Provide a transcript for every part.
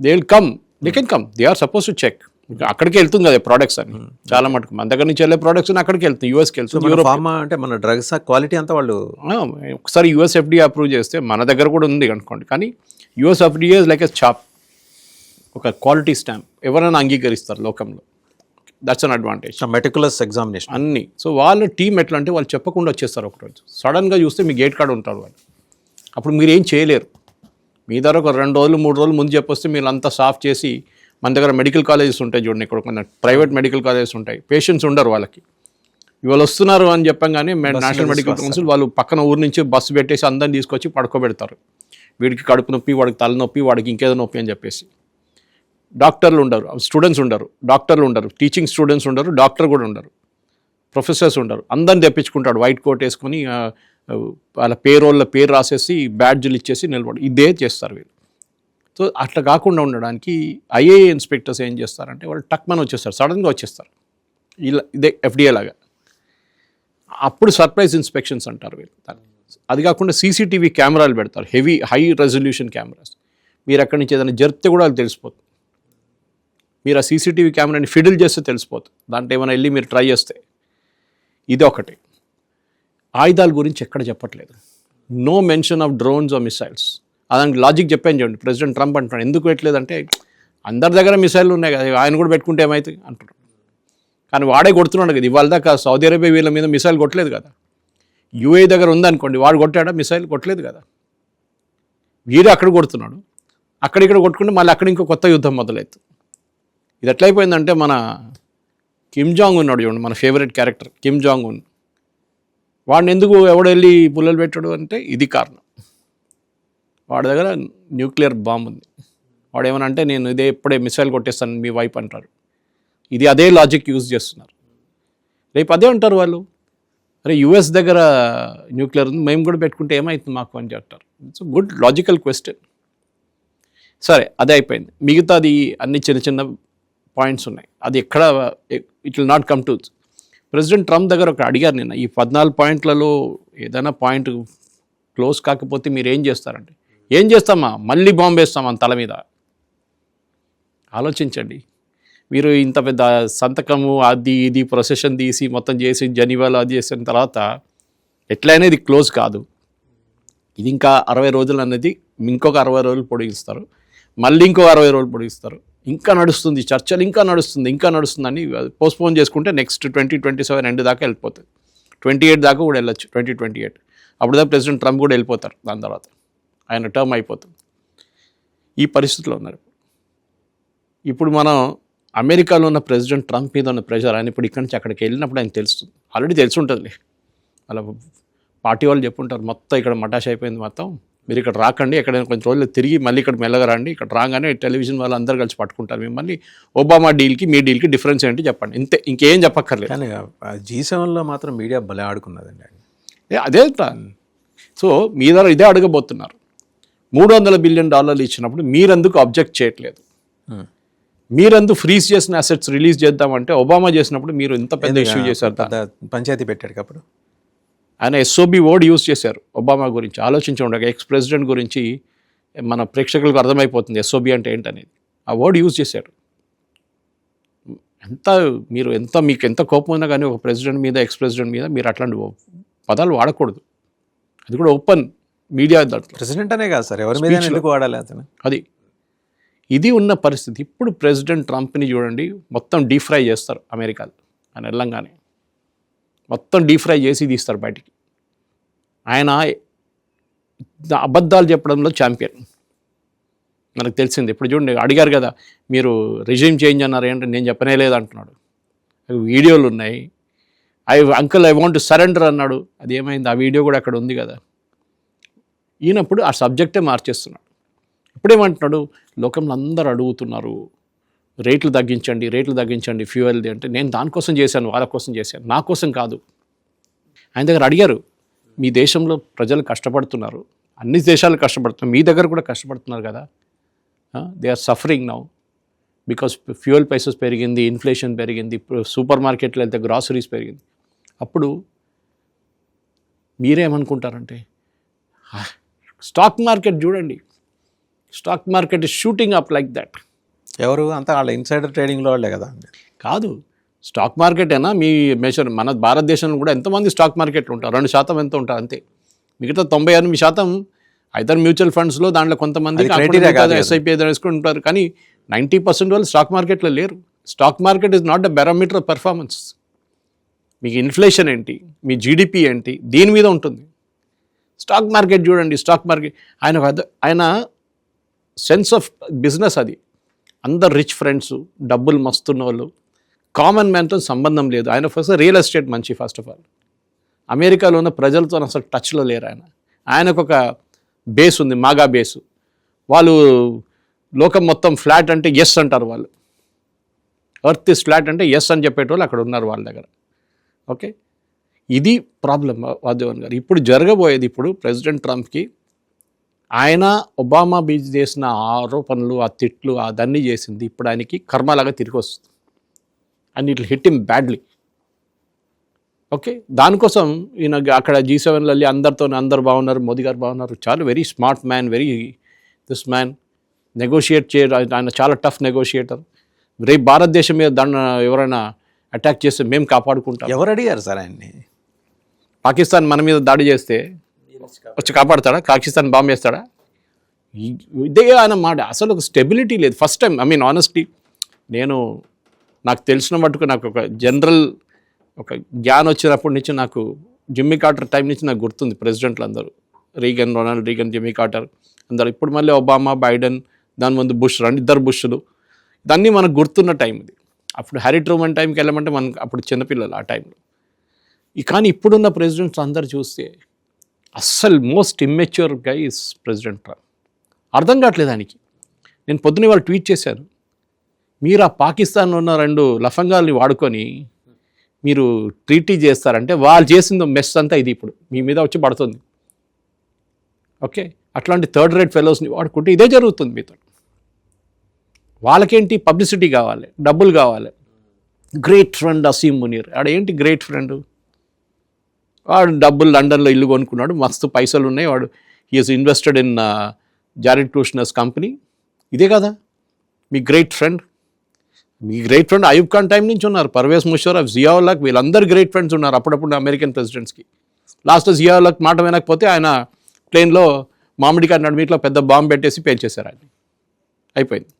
They will come, they can come, they are supposed to check. అక్కడికి వెళ్తుంది కదా products అని, చాలా మటుకు మన దగ్గర నుంచి వెళ్ళే ప్రోడక్ట్స్ అక్కడికి వెళ్తుంది, యూఎస్కి వెళ్తుంది. యూరోప్ ఫార్మా అంటే మన డ్రగ్స్ క్వాలిటీ అంతా వాళ్ళు ఒకసారి యూఎస్ ఎఫ్డీఏ అప్రూవ్ చేస్తే మన దగ్గర కూడా ఉంది అనుకోండి, కానీ US FDA like a chop, ఒక క్వాలిటీ స్టాంప్, ఎవరైనా అంగీకరిస్తారు లోకంలో. That's an advantage. Meticulous examination అన్నీ. సో వాళ్ళ టీం ఎట్లా అంటే వాళ్ళు చెప్పకుండా వచ్చేస్తారు ఒకరోజు, సడన్గా చూస్తే మీ గేట్ కార్డు ఉంటారు వాళ్ళు, అప్పుడు మీరు ఏం చేయలేరు. మీ దగ్గర ఒక 2 రోజులు 3 రోజులు ముందు చెప్పొస్తే మీరు అంతా సాఫ్ చేసి, మన దగ్గర మెడికల్ కాలేజెస్ ఉంటాయి చూడండి, ఇక్కడ కొన్ని ప్రైవేట్ మెడికల్ కాలేజెస్ ఉంటాయి, పేషెంట్స్ ఉండరు వాళ్ళకి. ఇవాళ వస్తున్నారు అని చెప్పంగానే నేషనల్ మెడికల్ కౌన్సిల్ వాళ్ళు పక్కన ఊరు నుంచి బస్సు పెట్టేసి అందరిని తీసుకొచ్చి పడుకోబెడతారు. వీడికి కడుపు నొప్పి, వాడికి తలనొప్పి, వాడికి ఇంకేదో నొప్పి అని చెప్పేసి. డాక్టర్లు ఉండరు, స్టూడెంట్స్ ఉండరు, డాక్టర్లు ఉండరు, టీచింగ్ స్టూడెంట్స్ ఉండరు, డాక్టర్ కూడా ఉండరు, ప్రొఫెసర్స్ ఉండరు, అందరిని తెప్పించుకుంటాడు వైట్ కోట్ వేసుకొని, వాళ్ళ పేరు రాసేసి బ్యాడ్జీలు ఇచ్చేసి నిలబడి ఇదే చేస్తారు వీళ్ళు. సో అట్లా కాకుండా ఉండడానికి ఐఏఏ ఇన్స్పెక్టర్స్ ఏం చేస్తారంటే వాళ్ళు టక్మని వచ్చేస్తారు, సడన్గా వచ్చేస్తారు, ఇలా ఇదే ఎఫ్డీఏ లాగా. అప్పుడు సర్ప్రైజ్ ఇన్స్పెక్షన్స్ అంటారు వీళ్ళు. అది కాకుండా సీసీటీవీ కెమెరాలు పెడతారు, హై రెజల్యూషన్ కెమెరాస్. మీరు అక్కడి నుంచి ఏదైనా జరిపితే కూడా అది తెలిసిపోతుంది. మీరు ఆ సీసీటీవీ కెమెరాని ఫిడిల్ చేస్తే తెలిసిపోతుంది, దాంట్లో ఏమైనా వెళ్ళి మీరు ట్రై చేస్తే. ఇది ఒకటి. ఆయుధాల గురించి ఎక్కడ చెప్పట్లేదు, no mention of drones or missiles. అదానికి లాజిక్ చెప్పాను చూడండి, ప్రెసిడెంట్ ట్రంప్ అంటున్నాడు ఎందుకు పెట్టలేదంటే, అందరి దగ్గర మిసైళ్ళు ఉన్నాయి కదా, ఆయన కూడా పెట్టుకుంటే ఏమవుతుంది అంటున్నాడు. కానీ వాడే కొడుతున్నాడు కదా, ఇవాళ దాకా సౌదీ అరేబియా వీళ్ళ మీద మిసైల్ కొట్టలేదు కదా. యూఏఈ దగ్గర ఉందనుకోండి, వాడు కొట్టాడా మిసైల్? కొట్టలేదు కదా. వీడు అక్కడ కొడుతున్నాడు, అక్కడిక్కడ కొట్టుకుంటే మళ్ళీ అక్కడ ఇంకో కొత్త యుద్ధం మొదలవుతుంది. ఇది ఎట్లయిపోయిందంటే, మన కిమ్ జాంగ్ ఉన్నాడు చూడండి, మన favourite character Kim Jong Un, వాడిని ఎందుకు ఎవడెళ్ళి పుల్లలు పెట్టాడు అంటే ఇది కారణం. వాడి దగ్గర న్యూక్లియర్ బాంబు ఉంది, వాడు ఏమన్నా అంటే నేను ఇదే ఎప్పుడే మిసైల్ కొట్టేస్తాను మీ వైపు అంటారు. ఇది అదే లాజిక్ యూజ్ చేస్తున్నారు. రేపు అదే అంటారు వాళ్ళు, అరే యుఎస్ దగ్గర న్యూక్లియర్ ఉంది, మేము కూడా పెట్టుకుంటే ఏమవుతుంది మాకు అని చెప్తారు. It's good logical question. సరే, అదే అయిపోయింది. మిగతాది అన్ని చిన్న చిన్న పాయింట్స్ ఉన్నాయి, అది ఎక్కడ it will not come to. President Trump దగ్గర ఒక అడిగారు నిన్న, ఈ 14 పాయింట్లలో ఏదైనా పాయింట్ క్లోజ్ కాకపోతే మీరు ఏం చేస్తారంటే, ఏం చేస్తామా, మళ్ళీ బాంబు వేస్తామా తల మీద. ఆలోచించండి, మీరు ఇంత పెద్ద సంతకము అది ఇది ప్రొసెషన్ తీసి మొత్తం చేసి జనీవాలో అది చేసిన తర్వాత ఎట్లయినా ఇది క్లోజ్ కాదు. ఇది ఇంకా 60 రోజులు అనేది ఇంకొక 60 రోజులు పొడిగిస్తారు, మళ్ళీ ఇంకో 60 రోజులు పొడిగిస్తారు, ఇంకా నడుస్తుంది చర్చలు, ఇంకా నడుస్తుందని పోస్ట్పోన్ చేసుకుంటే నెక్స్ట్ 2027 ఎండ్ దాకా వెళ్ళిపోతుంది. 28 దాకా కూడా వెళ్ళొచ్చు, 2028. అప్పుడు దాకా ప్రెసిడెంట్ ట్రంప్ కూడా వెళ్ళిపోతారు, దాని తర్వాత ఆయన టర్మ్ అయిపోతుంది. ఈ పరిస్థితిలో ఉన్నారు. ఇప్పుడు మనం అమెరికాలో ఉన్న ప్రెసిడెంట్ ట్రంప్ మీద ఉన్న ప్రెషర్, ఆయన ఇప్పుడు ఇక్కడి నుంచి అక్కడికి వెళ్ళినప్పుడు ఆయన తెలుస్తుంది, ఆల్రెడీ తెలిసి ఉంటుంది. అలా పార్టీ వాళ్ళు చెప్పుంటారు, మొత్తం ఇక్కడ మటాష్ అయిపోయింది, మొత్తం మీరు ఇక్కడ రాకండి, ఎక్కడైనా కొంచెం రోజులు తిరిగి మళ్ళీ ఇక్కడ మెల్లగా రండి, ఇక్కడ రాగానే టెలివిజన్ వాళ్ళు అందరూ కలిసి పట్టుకుంటారు మిమ్మల్ని, ఒబామా డీల్కి మీ డీల్కి డిఫరెన్స్ ఏంటి చెప్పండి, ఇంతే, ఇంకేం చెప్పక్కర్లేదు. కానీ G7లో మాత్రం మీడియా భలే ఆడుకున్నదండి. అదే. సో మీ ద్వారా ఇదే అడగబోతున్నారు, $300 బిలియన్ ఇచ్చినప్పుడు మీరెందుకు అబ్జెక్ట్ చేయట్లేదు, మీరెందుకు ఫ్రీజ్ చేసిన అసెట్స్ రిలీజ్ చేద్దామంటే ఒబామా చేసినప్పుడు మీరు ఇంత పెద్ద ఇష్యూ చేశారు, పంచాయతీ పెట్టాడు. అప్పుడు ఆయన ఎస్ఓబి వర్డ్ యూజ్ చేశారు ఒబామా గురించి. ఆలోచించండి, ఎక్స్ ప్రెసిడెంట్ గురించి మన ప్రేక్షకులకు అర్థమైపోతుంది ఎస్ఓబి అంటే ఏంటనేది. ఆ వర్డ్ యూజ్ చేశారు. మీకు ఎంత కోపం ఉన్నా కానీ ఒక ప్రెసిడెంట్ మీద, ఎక్స్ ప్రెసిడెంట్ మీద మీరు అట్లాంటి పదాలు వాడకూడదు. అది కూడా ఓపెన్ మీడియా దాంట్లో. ప్రెసిడెంట్ అనే కాదు సార్, ఎవరి మీద ఎందుకు వాడాలి అతను, అది ఇది ఉన్న పరిస్థితి. ఇప్పుడు ప్రెసిడెంట్ ట్రంప్ని చూడండి, మొత్తం డీప్ ఫ్రై చేస్తారు అమెరికాలో. ఆయన వెళ్ళంగానే మొత్తం డీప్ ఫ్రై చేసి తీస్తారు బయటికి. ఆయన అబద్ధాలు చెప్పడంలో ఛాంపియన్, మనకు తెలిసింది. ఇప్పుడు చూడండి, అడిగారు కదా మీరు రిజిమ్ చేంజ్ అన్నారు ఏంటంటే, నేను చెప్పనే లేదు అంటున్నాడు. వీడియోలు ఉన్నాయి. ఐ వాంట్ టు సరెండర్ అన్నాడు, అది ఏమైంది? ఆ వీడియో కూడా అక్కడ ఉంది కదా. ఈయనప్పుడు ఆ సబ్జెక్టే మార్చేస్తున్నాడు. ఇప్పుడేమంటున్నాడు, లోకంలో అందరూ అడుగుతున్నారు రేట్లు తగ్గించండి ఫ్యూయల్ది అంటే, నేను దానికోసం చేశాను, వాళ్ళ కోసం చేశాను, నా కోసం కాదు. ఆయన దగ్గర అడిగారు, మీ దేశంలో ప్రజలు కష్టపడుతున్నారు, అన్ని దేశాలు కష్టపడుతున్నారు, మీ దగ్గర కూడా కష్టపడుతున్నారు కదా, they are suffering now because fuel prices పెరిగింది, ఇన్ఫ్లేషన్ పెరిగింది, సూపర్ మార్కెట్లో వెళ్తే గ్రాసరీస్ పెరిగింది. అప్పుడు మీరేమనుకుంటారంటే, స్టాక్ మార్కెట్ చూడండి, stock market is shooting up like that. ఎవరు అంతా వాళ్ళ ఇన్సైడర్ ట్రేడింగ్లో వాళ్ళే కదా అండి. కాదు, స్టాక్ మార్కెట్ అయినా మీ మెజర్ మన భారతదేశంలో కూడా ఎంతమంది స్టాక్ మార్కెట్లు ఉంటారు? 2% ఎంత ఉంటారు అంతే. మిగతా 98% ఐదర్ మ్యూచువల్ ఫండ్స్లో, దాంట్లో కొంతమంది ఎస్ఐపి వేసుకుంటారు. కానీ 90% వాళ్ళు స్టాక్ మార్కెట్లో లేరు. Stock market is not the barometer of performance. మీకు ఇన్ఫ్లేషన్ ఏంటి, మీ జీడిపి ఏంటి, దీని మీద ఉంటుంది. స్టాక్ మార్కెట్ చూడండి, స్టాక్ మార్కెట్ ఆయన సెన్స్ ఆఫ్ బిజినెస్ అది. అందరు రిచ్ ఫ్రెండ్స్, డబ్బులు మస్తున్న వాళ్ళు, కామన్ మ్యాన్తో సంబంధం లేదు. ఆయన ఫస్ట్ రియల్ ఎస్టేట్ మంచి. ఫస్ట్ ఆఫ్ ఆల్ అమెరికాలో ఉన్న ప్రజలతో అసలు టచ్లో లేరు ఆయన. ఆయనకు ఒక బేస్ ఉంది, మాగా బేసు. వాళ్ళు లోకం మొత్తం ఫ్లాట్ అంటే ఎస్ అంటారు వాళ్ళు. ఎర్త్ ఇస్ ఫ్లాట్ అంటే ఎస్ అని చెప్పేటోళ్ళు అక్కడ ఉన్నారు వాళ్ళ దగ్గర. ఓకే, ఇది ప్రాబ్లం వాదేవన్ గారు. ఇప్పుడు జరగబోయేది, ఇప్పుడు ప్రెసిడెంట్ ట్రంప్కి ఆయన ఒబామా బీచ్ చేసిన ఆరోపణలు, ఆ తిట్లు, అదన్నీ చేసింది ఇప్పుడు ఆయనకి కర్మలాగా తిరిగి వస్తుంది. And it hit him badly. Okay, దానికోసం ఈయన అక్కడ G7 వెళ్ళి అందరు బాగున్నారు, మోదీ గారు బాగున్నారు, చాలా very smart man, very this man negotiate ఆయన చాలా టఫ్ నెగోషియేటర్. రేపు భారతదేశం మీద దాన్ని ఎవరైనా అటాక్ చేస్తే మేము కాపాడుకుంటాం. ఎవరు అడిగారు సార్ ఆయన్ని? పాకిస్తాన్ మన మీద దాడి చేస్తే వచ్చి కాపాడతాడా? పాకిస్తాన్ బాంబు వేస్తాడా? ఇదే ఆయన మాట. అసలు ఒక స్టెబిలిటీ లేదు. First time, I mean honestly, నాకు తెలిసిన మటుకు నాకు ఒక జనరల్ ఒక జ్ఞానం వచ్చినప్పటి నుంచి, నాకు జిమ్మీ కార్టర్ టైం నుంచి నాకు గుర్తుంది. ప్రెసిడెంట్లు అందరూ, రొనాల్డ్ రీగన్, జిమ్మీ కార్టర్ అందరు. ఇప్పుడు మళ్ళీ ఒబామా, బైడెన్, దాని ముందు బుష్, ఇద్దరు బుష్లు, ఇదన్నీ మనకు గుర్తున్న టైం ఇది. అప్పుడు హ్యారీ ట్రూమన్ టైంకి వెళ్ళమంటే మనకు అప్పుడు చిన్నపిల్లలు ఆ టైంలో. కానీ ఇప్పుడున్న ప్రెసిడెంట్స్ అందరు చూస్తే అస్సలు most immature guy is president Trump. అర్థం కావట్లేదు ఆయనకి. నేను పొద్దున్నే వాళ్ళు ట్వీట్ చేశాను, మీరు ఆ పాకిస్తాన్లో ఉన్న 2 లఫంగాల్ని వాడుకొని మీరు ట్రీటీ చేస్తారంటే వాళ్ళు చేసిన మెస్ అంతా ఇది ఇప్పుడు మీ మీద వచ్చి పడుతుంది. ఓకే, అట్లాంటి థర్డ్ రేట్ ఫెలోస్ని వాడుకుంటే ఇదే జరుగుతుంది మీతో. వాళ్ళకేంటి పబ్లిసిటీ కావాలి, డబ్బులు కావాలి. గ్రేట్ ఫ్రెండ్ అసీమ్ మునీర్, ఆడ ఏంటి గ్రేట్ ఫ్రెండ్? వాడు డబ్బులు లండన్లో ఇల్లు కొనుక్కున్నాడు, మస్తు పైసలు ఉన్నాయి, వాడు he's invested in Jared Kushner's company. ఇదే కదా మీ గ్రేట్ ఫ్రెండ్? మీ great friend Ayub Khan time నుంచి ఉన్నారు, పర్వేజ్ ముషర్రఫ్, జియాఉల్ హక్, వీళ్ళందరూ గ్రేట్ ఫ్రెండ్స్ ఉన్నారు అప్పుడప్పుడు అమెరికన్ ప్రెసిడెంట్స్కి. లాస్ట్ జియాఉల్ హక్ మాట వినకపోతే ఆయన ప్లేన్లో మామిడికాయ నడిమిట్లో పెద్ద బాంబు పెట్టేసి పేల్చేశారు ఆయన. అయిపోయింది.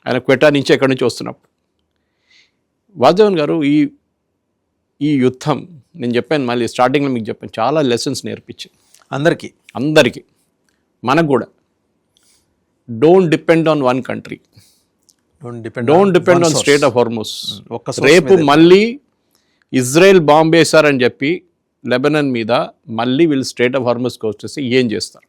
ఆయన క్వెటా నుంచి ఎక్కడి నుంచి వస్తున్నప్పుడు. వాసుదేవన్ గారు, ఈ యుద్ధం నేను చెప్పాను, మళ్ళీ స్టార్టింగ్లో మీకు చెప్పాను, చాలా లెసన్స్ నేర్పించింది అందరికీ, మనకు కూడా. Don't depend on one country, don't depend on state of Hormuz. రేపు మళ్ళీ ఇజ్రాయెల్ బాంబు వేశారని చెప్పి లెబనాన్ మీద మళ్ళీ వీళ్ళు స్టేట్ ఆఫ్ హార్మోస్కి వచ్చేసి ఏం చేస్తారు?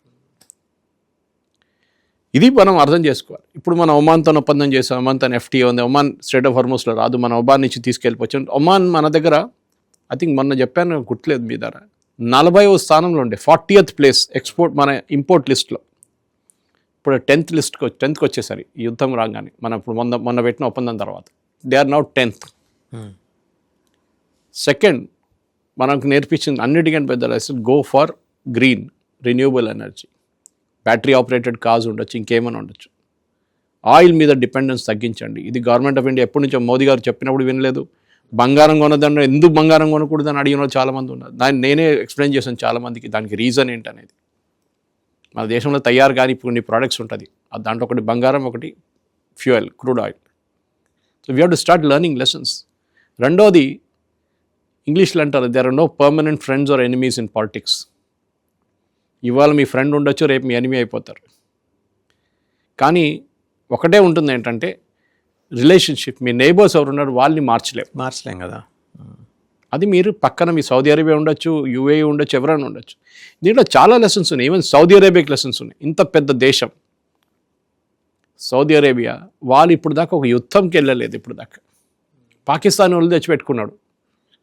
ఇది మనం అర్థం చేసుకోవాలి. ఇప్పుడు మనం ఒమాన్తో ఒప్పందం చేసాం, ఒమాన్తో FTA ఉంది, ఒమాన్ స్టేట్ ఆఫ్ హార్మోస్లో రాదు, మన ఒమాన్ నుంచి తీసుకెళ్ళిపోవచ్చు. ఒమాన్ మన దగ్గర ఐ థింక్ మొన్న చెప్పాను, గుర్తులేదు మీ దగ్గర, 40వ స్థానంలో ఉండే 40th ప్లేస్ ఎక్స్పోర్ట్ మన ఇంపోర్ట్ లిస్ట్లో. ఇప్పుడు 10th వచ్చేసరి ఈ యుద్ధం రాగానే, మన ఇప్పుడు మొన్న పెట్టిన ఒప్పందం తర్వాత they are now 10th. Second, మనకు నేర్పించింది అన్నిటికంటే పెద్ద lesson, go for green renewable energy. Battery operated cars ఉండొచ్చు, ఇంకేమైనా ఉండొచ్చు. ఆయిల్ మీద డిపెండెన్స్ తగ్గించండి. ఇది గవర్నమెంట్ ఆఫ్ ఇండియా ఎప్పటి నుంచో మోదీ గారు చెప్పినప్పుడు వినలేదు. బంగారం కొనదండి, ఎందుకు బంగారం కొనకూడదని అడిగిన వాళ్ళు చాలామంది ఉన్నారు. దాన్ని నేనే ఎక్స్ప్లెయిన్ చేశాను చాలామందికి, దానికి రీజన్ ఏంటనేది. మన దేశంలో తయారు కానీ కొన్ని ప్రోడక్ట్స్ ఉంటుంది, దాంట్లో ఒకటి బంగారం, ఒకటి fuel, crude oil. So we have to start learning lessons. రెండోది, ఇంగ్లీష్లో అంటారు, there are no permanent friends or enemies in politics. ఇవాళ మీ ఫ్రెండ్ ఉండొచ్చు, రేపు మీ ఎనిమీ అయిపోతారు. కానీ ఒకటే ఉంటుంది ఏంటంటే రిలేషన్షిప్. మీ నైబర్స్ ఎవరు ఉన్నారు వాళ్ళని మార్చలేం కదా. అది మీరు పక్కన మీ సౌదీ అరేబియా ఉండొచ్చు, UAE ఉండొచ్చు, ఎవరైనా ఉండొచ్చు. దీంట్లో చాలా లెసన్స్ ఉన్నాయి. ఈవెన్ సౌదీ అరేబియాకి లెసన్స్ ఉన్నాయి. ఇంత పెద్ద దేశం సౌదీ అరేబియా, వాళ్ళు ఇప్పుడు దాకా ఒక యుద్ధంకి వెళ్ళలేదు. ఇప్పుడు దాకా పాకిస్తాన్ వాళ్ళు తెచ్చిపెట్టుకున్నాడు,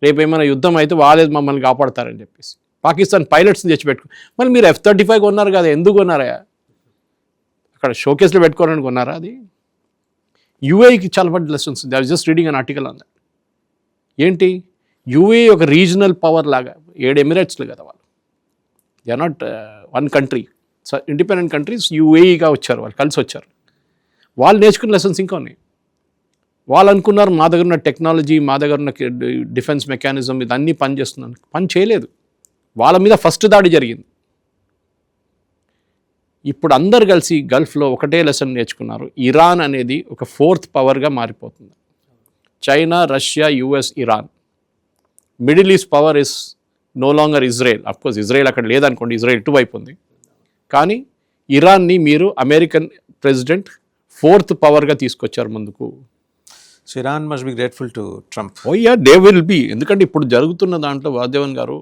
రేపు ఏమైనా యుద్ధం అయితే వాళ్ళే మమ్మల్ని కాపాడతారని చెప్పేసి పాకిస్తాన్ పైలట్స్ని తెచ్చిపెట్టుకు. మళ్ళీ మీరు F-35 కొన్నారు కదా, ఎందుకు కొన్నారా? అక్కడ షోకేస్లో పెట్టుకోవడానికి కొన్నారా? అది UAEకి చాలా పెద్ద lessons. They are just reading an article on that. ఏంటి, UAE ఒక రీజనల్ పవర్ లాగా, 7 ఎమిరేట్స్లు కదా వాళ్ళు. They are not one country. Independent countries యూఏఈగా వచ్చారు, వాళ్ళు కలిసి వచ్చారు. వాళ్ళు నేర్చుకున్న లెసన్స్ ఇంకా ఉన్నాయి. వాళ్ళు అనుకున్నారు మా దగ్గర ఉన్న టెక్నాలజీ, మా దగ్గర ఉన్న డిఫెన్స్ మెకానిజం ఇదన్నీ పనిచేస్తున్నాను. పని చేయలేదు. వాళ్ళ మీద ఫస్ట్ దాడి జరిగింది. ఇప్పుడు అందరు కలిసి గల్ఫ్లో ఒకటే లెసన్ నేర్చుకున్నారు. ఇరాన్ అనేది ఒక 4th పవర్గా మారిపోతుంది. China, Russia, US, Iran. Middle east power is no longer Israel. Of course Israel అక్కడ లేదనుకోండి, ఇజ్రాయెల్ ఇటువైపు ఉంది. కానీ ఇరాన్ని మీరు అమెరికన్ ప్రెసిడెంట్ 4th పవర్గా తీసుకొచ్చారు ముందుకు. So Iran must be grateful to Trump. Oh yeah, they will be. ఎందుకంటే ఇప్పుడు జరుగుతున్న దాంట్లో వాదేవన్ గారు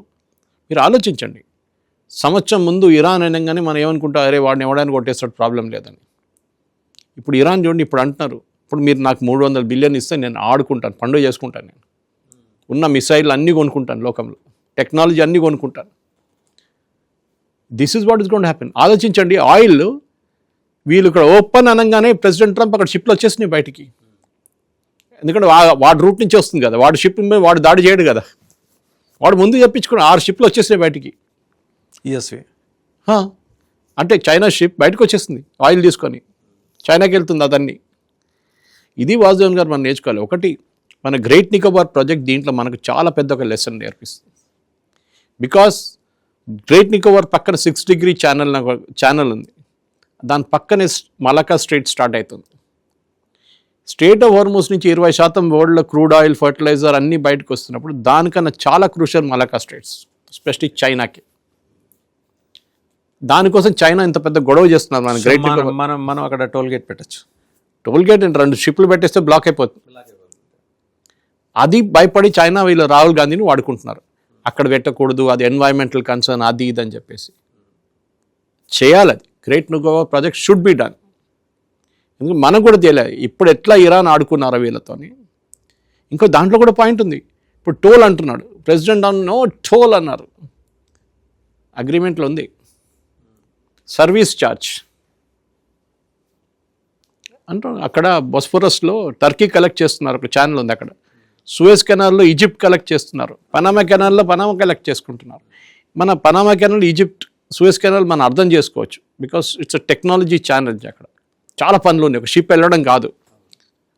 మీరు ఆలోచించండి. సంవత్సరం ముందు ఇరాన్ అనగానే మనం ఏమనుకుంటాం, అరే వాడిని ఎవడానికి కొట్టేస్తాడు, ప్రాబ్లం లేదని. ఇప్పుడు ఇరాన్ చూడండి, ఇప్పుడు అంటున్నారు, ఇప్పుడు మీరు నాకు 300 బిలియన్ ఇస్తే నేను ఆడుకుంటాను, పండుగ చేసుకుంటాను, నేను ఉన్న మిసైల్ అన్నీ కొనుక్కుంటాను, లోకంలో టెక్నాలజీ అన్నీ కొనుక్కుంటాను. This is what is going to happen. ఆలోచించండి, ఆయిల్ వీళ్ళు ఇక్కడ ఓపెన్ అనగానే ప్రెసిడెంట్ ట్రంప్ అక్కడ షిప్లు వచ్చేసినాయి బయటికి. ఎందుకంటే వాడి రూట్ నుంచి వస్తుంది కదా, వాడు షిప్ మీద వాడు దాడి చేయడు కదా, వాడు ముందు చెప్పించుకుని 6 షిప్లు వచ్చేసినాయి బయటికి. ఈఎస్వి అంటే చైనా షిప్ బయటకు వచ్చేసింది ఆయిల్ తీసుకొని, చైనాకి వెళ్తుంది అదన్నీ. ఇది వాసుదేవన్ గారు మనం నేర్చుకోవాలి. ఒకటి, మన గ్రేట్ నికోబార్ ప్రాజెక్ట్ దీంట్లో మనకు చాలా పెద్ద ఒక లెసన్ నేర్పిస్తుంది. బికాస్ గ్రేట్ నికోబార్ పక్కన 6 డిగ్రీ ఛానల్ ఉంది, దాని పక్కనే మలకా స్ట్రైట్ స్టార్ట్ అవుతుంది. స్ట్రేట్ ఆఫ్ హార్మోస్ నుంచి 20% వరల్డ్లో క్రూడ్ ఆయిల్, ఫర్టిలైజర్ అన్నీ బయటకు వస్తున్నప్పుడు దానికన్నా చాలా క్రూషియల్ మలకా స్ట్రైట్స్, ఎస్పెషలీ చైనాకి. దానికోసం చైనా ఇంత పెద్ద గొడవ చేస్తున్నారు. మన గ్రేట్ మనం అక్కడ టోల్ గేట్ పెట్టచ్చు. టోల్ గేట్ అంటే 2 షిప్లు పెట్టేస్తే బ్లాక్ అయిపోతుంది. అది భయపడి చైనా వీళ్ళు రాహుల్ గాంధీని వాడుకుంటున్నారు. అక్కడ పెట్టకూడదు, అది ఎన్వైరన్మెంటల్ కన్సర్న్, అది ఇది అని చెప్పేసి. చేయాలి అది. Great Nicobar project should be done. ఎందుకంటే మనకు కూడా తెలియదు ఇప్పుడు ఎట్లా ఇరాన్ ఆడుకున్నారో వీళ్ళతోని. ఇంకో దాంట్లో కూడా పాయింట్ ఉంది. ఇప్పుడు టోల్ అంటున్నాడు ప్రెసిడెంట్, నో టోల్ అన్నారు, అగ్రిమెంట్లో ఉంది. సర్వీస్ ఛార్జ్ అంటారు. అక్కడ బొస్ఫరస్లో టర్కీ కలెక్ట్ చేస్తున్నారు, ఒక ఛానల్ ఉంది అక్కడ. సూయజ్ కెనాల్లో ఈజిప్ట్ కలెక్ట్ చేస్తున్నారు, పనామా కెనాల్లో పనామా కలెక్ట్ చేసుకుంటున్నారు. మన Panama canal, Egypt, Suez canal మనం అర్థం చేసుకోవచ్చు. Because it's a technology channel. అక్కడ చాలా పనులు ఉన్నాయి, ఒక షిప్ వెళ్ళడం కాదు.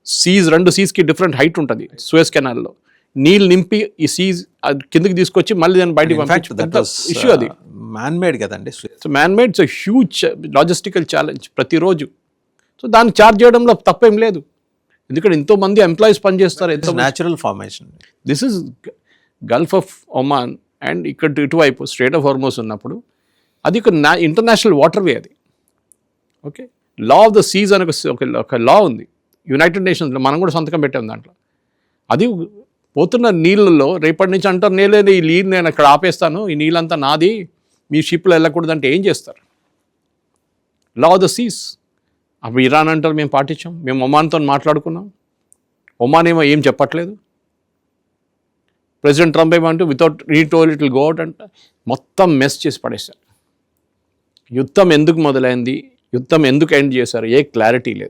సీజ్ 2 సీజ్కి డిఫరెంట్ హైట్ ఉంటుంది సూయజ్ కెనాల్లో. నీళ్ళు నింపి ఈ సీజ్ కిందకి తీసుకొచ్చి మళ్ళీ దాన్ని బయటికి పంపించే ఇష్యూ అది. మ్యాన్ మేడ్ కదండి. So man made, it's huge logistical challenge ప్రతిరోజు. సో దాన్ని ఛార్జ్ చేయడంలో తప్పేం లేదు, ఎందుకంటే ఎంతోమంది ఎంప్లాయీస్ పనిచేస్తారు. ఎంతో natural formation. This is Gulf of Oman and ఇక్కడ ఇటువైపు స్ట్రేట్ ఆఫ్ హార్మోస్ ఉన్నప్పుడు అది ఒక ఇంటర్నేషనల్ వాటర్వే అది. Okay, law of the seize అని ఒక లా ఉంది యునైటెడ్ నేషన్స్లో, మనం కూడా సంతకం పెట్టాం దాంట్లో. అది పోతున్న నీళ్ళల్లో రేపటి నుంచి అంటారు, నేలేదు ఈ నీళ్ళు నేను అక్కడ ఆపేస్తాను, ఈ నీళ్ళంతా నాది, మీ షిప్లో వెళ్ళకూడదు అంటే ఏం చేస్తారు? Law of the seas. అప్పుడు ఇరాన్ అంటారు మేము పాటించాం, మేము ఒమాన్తో మాట్లాడుకున్నాం, ఒమాన్ ఏం చెప్పట్లేదు. ప్రెసిడెంట్ ట్రంప్ ఏమంటూ వితౌట్ రీటోల్ ఇట్ విల్ గో అవుట్ అంట. మొత్తం మెస్ చేసి పడేశారు. యుద్ధం ఎందుకు మొదలైంది, యుద్ధం ఎందుకు ఎండ్ చేశారు, ఏ క్లారిటీ లేదు.